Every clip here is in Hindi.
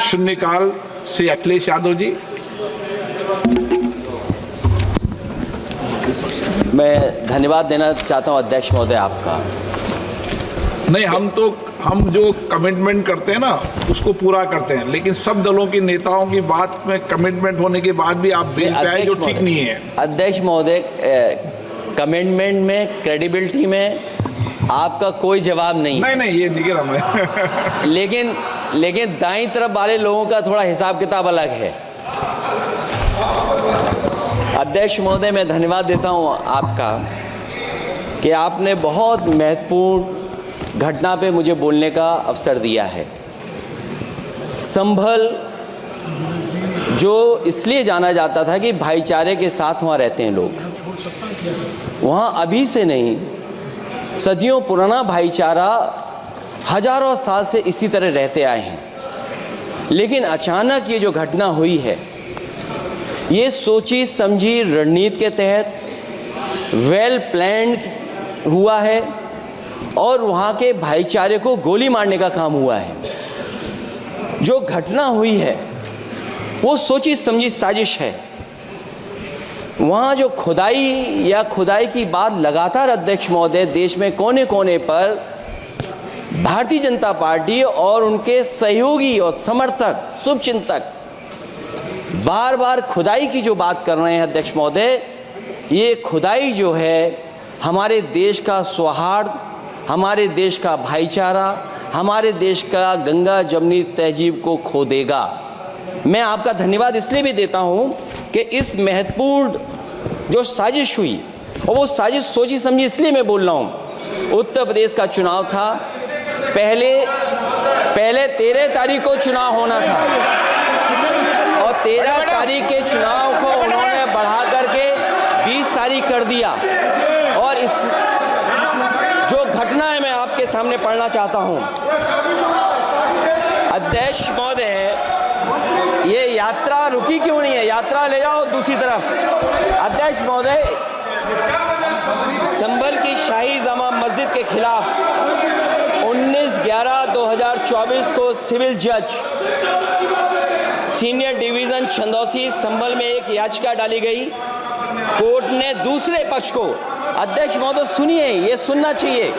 शून्यकाल श्री अखिलेश यादव जी। मैं धन्यवाद देना चाहता हूं अध्यक्ष महोदय आपका। नहीं, हम जो कमिटमेंट करते हैं ना उसको पूरा करते हैं, लेकिन सब दलों के नेताओं की बात में कमिटमेंट होने के बाद भी आप बेल पे आए जो ठीक नहीं है। अध्यक्ष महोदय, कमिटमेंट में, क्रेडिबिलिटी में आपका कोई जवाब नहीं। नहीं, ये नहीं कह रहा मैं। लेकिन दाईं तरफ वाले लोगों का थोड़ा हिसाब किताब अलग है। अध्यक्ष महोदय, मैं धन्यवाद देता हूं आपका कि आपने बहुत महत्वपूर्ण घटना पे मुझे बोलने का अवसर दिया है। संभल जो इसलिए जाना जाता था कि भाईचारे के साथ वहाँ रहते हैं लोग, वहाँ अभी से नहीं, सदियों पुराना भाईचारा हजारों साल से इसी तरह रहते आए हैं। लेकिन अचानक ये जो घटना हुई है, ये सोची समझी रणनीति के तहत वेल प्लान्ड हुआ है और वहाँ के भाईचारे को गोली मारने का काम हुआ है। जो घटना हुई है वो सोची समझी साजिश है। वहाँ जो खुदाई की बात लगातार अध्यक्ष महोदय देश में कोने कोने पर भारतीय जनता पार्टी और उनके सहयोगी और समर्थक, शुभचिंतक बार बार खुदाई की जो बात कर रहे हैं अध्यक्ष महोदय, ये खुदाई जो है हमारे देश का सौहार्द, हमारे देश का भाईचारा, हमारे देश का गंगा जमनी तहजीब को खो देगा। मैं आपका धन्यवाद इसलिए भी देता हूं कि इस महत्वपूर्ण जो साजिश हुई, और वो साजिश सोची समझी इसलिए मैं बोल रहा हूं। उत्तर प्रदेश का चुनाव था, पहले 13 तारीख को चुनाव होना था और 13 तारीख के चुनाव को उन्होंने बढ़ा करके 20 तारीख कर दिया। और इस जो घटना है मैं आपके सामने पढ़ना चाहता हूं। अध्यक्ष महोदय, ये यात्रा रुकी क्यों नहीं है? यात्रा ले जाओ दूसरी तरफ। अध्यक्ष महोदय, संभल की शाही जामा मस्जिद के खिलाफ 19/11/2024 को सिविल जज सीनियर डिवीजन छंदौसी संभल में एक याचिका डाली गई। कोर्ट ने दूसरे पक्ष को, अध्यक्ष महोदय सुनिए, ये सुनना चाहिए,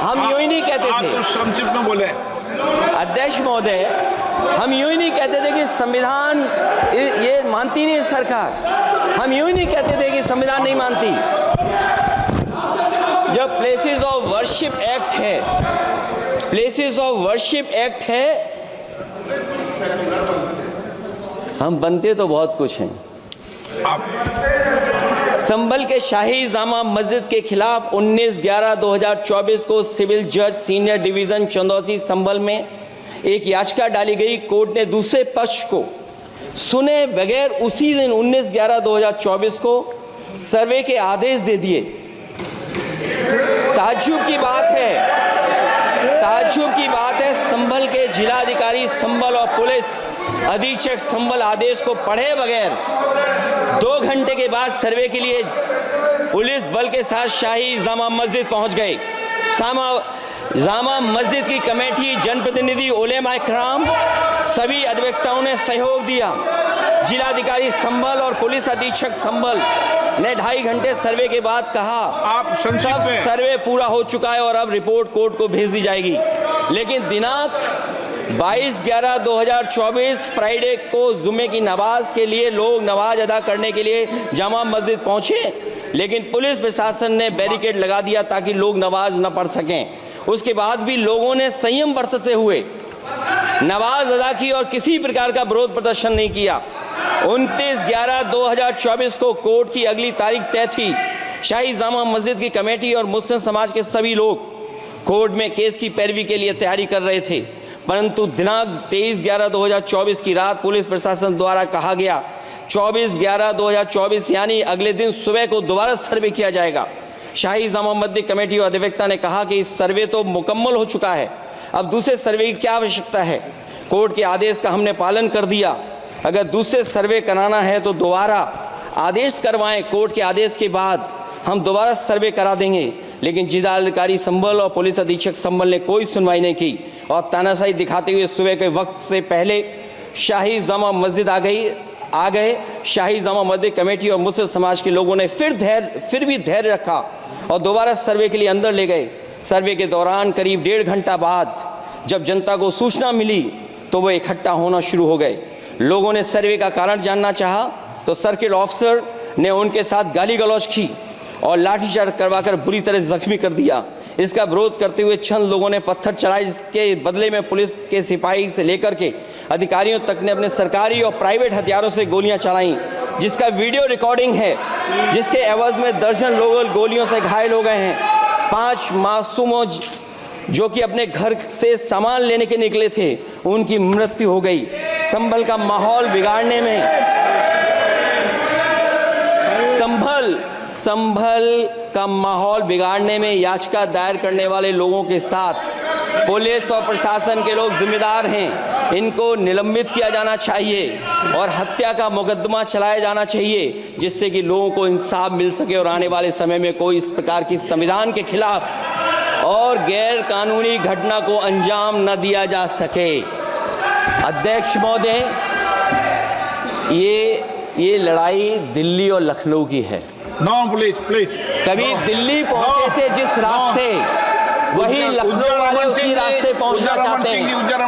हम यूं ही नहीं कहते थे। आप तो संक्षिप्त में बोले। अध्यक्ष महोदय, हम यूं ही नहीं कहते थे कि संविधान ये मानती नहीं सरकार। हम यूं ही नहीं कहते थे कि संविधान नहीं मानती। जब प्लेसेस ऑफ वर्शिप एक्ट है, प्लेसेस ऑफ वर्शिप एक्ट है, हम बनते तो बहुत कुछ हैं। संभल के शाही जामा मस्जिद के खिलाफ 19/11/2024 को सिविल जज सीनियर डिवीजन चंदौसी संभल में एक याचिका डाली गई। कोर्ट ने दूसरे पक्ष को सुने बगैर उसी दिन 19/11/2024 को सर्वे के आदेश दे दिए। ताज्जुब की बात है, संभल के जिलाधिकारी संभल और पुलिस अधीक्षक संभल आदेश को पढ़े बगैर 2 घंटे के बाद सर्वे के लिए पुलिस बल के साथ शाही जामा मस्जिद पहुंच गए। जामा मस्जिद की कमेटी, जनप्रतिनिधि, उलेमा इकराम, सभी अधिवक्ताओं ने सहयोग दिया। जिलाधिकारी संभल और पुलिस अधीक्षक संभल ने 2.5 घंटे सर्वे के बाद कहा, आप सब सर्वे पूरा हो चुका है और अब रिपोर्ट कोर्ट को भेज दी जाएगी। लेकिन दिनांक 22/11/2024 फ्राइडे को जुम्मे की नमाज के लिए लोग नमाज अदा करने के लिए जामा मस्जिद पहुंचे, लेकिन पुलिस प्रशासन ने बैरिकेड लगा दिया ताकि लोग नमाज न पढ़ सकें। उसके बाद भी लोगों ने संयम बरतते हुए नमाज अदा की और किसी प्रकार का विरोध प्रदर्शन नहीं किया। 29/11/2024 को कोर्ट की अगली तारीख तय थी। शाही जामा मस्जिद की कमेटी और मुस्लिम समाज के सभी लोग कोर्ट में केस की पैरवी के लिए तैयारी कर रहे थे, परंतु दिनांक 23/11/2024 की रात पुलिस प्रशासन द्वारा कहा गया 24/11/2024 यानी अगले दिन सुबह को दोबारा सर्वे किया जाएगा। शाही जामा मस्जिद कमेटी और अधिवक्ता ने कहा कि इस सर्वे तो मुकम्मल हो चुका है, अब दूसरे सर्वे की क्या आवश्यकता है? कोर्ट के आदेश का हमने पालन कर दिया। अगर दूसरे सर्वे कराना है तो दोबारा आदेश करवाएं। कोर्ट के आदेश के बाद हम दोबारा सर्वे करा देंगे। लेकिन जिलाधिकारी संभल और पुलिस अधीक्षक संभल ने कोई सुनवाई नहीं की और तानाशाही दिखाते हुए सुबह के वक्त से पहले शाही जामा मस्जिद आ गए। शाही जामा मस्जिद कमेटी और मुस्लिम समाज के लोगों ने फिर भी धैर्य रखा और दोबारा सर्वे के लिए अंदर ले गए। सर्वे के दौरान करीब 1.5 घंटा बाद जब जनता को सूचना मिली तो वो इकट्ठा होना शुरू हो गए। लोगों ने सर्वे का कारण जानना चाहा तो सर्किल ऑफिसर ने उनके साथ गाली गलौज की और लाठीचार्ज करवाकर बुरी तरह जख्मी कर दिया। इसका विरोध करते हुए चंद लोगों ने पत्थर चलाए, जिसके बदले में पुलिस के सिपाही से लेकर के अधिकारियों तक ने अपने सरकारी और प्राइवेट हथियारों से गोलियां चलाईं, जिसका वीडियो रिकॉर्डिंग है, जिसके एवज में दर्जन लोग गोलियों से घायल हो गए हैं। 5 मासूमों जो कि अपने घर से सामान लेने के निकले थे, उनकी मृत्यु हो गई। संभल का माहौल बिगाड़ने में संभल का माहौल बिगाड़ने में याचिका दायर करने वाले लोगों के साथ पुलिस और प्रशासन के लोग जिम्मेदार हैं। इनको निलंबित किया जाना चाहिए और हत्या का मुकदमा चलाया जाना चाहिए, जिससे कि लोगों को इंसाफ मिल सके और आने वाले समय में कोई इस प्रकार की संविधान के खिलाफ और गैर कानूनी घटना को अंजाम न दिया जा सके। अध्यक्ष महोदय, ये लड़ाई दिल्ली और लखनऊ की है। नो प्लीज कभी दिल्ली पहुंचे थे जिस रास्ते, वही लखनऊ वाले उसी रास्ते पहुंचना चाहते हैं।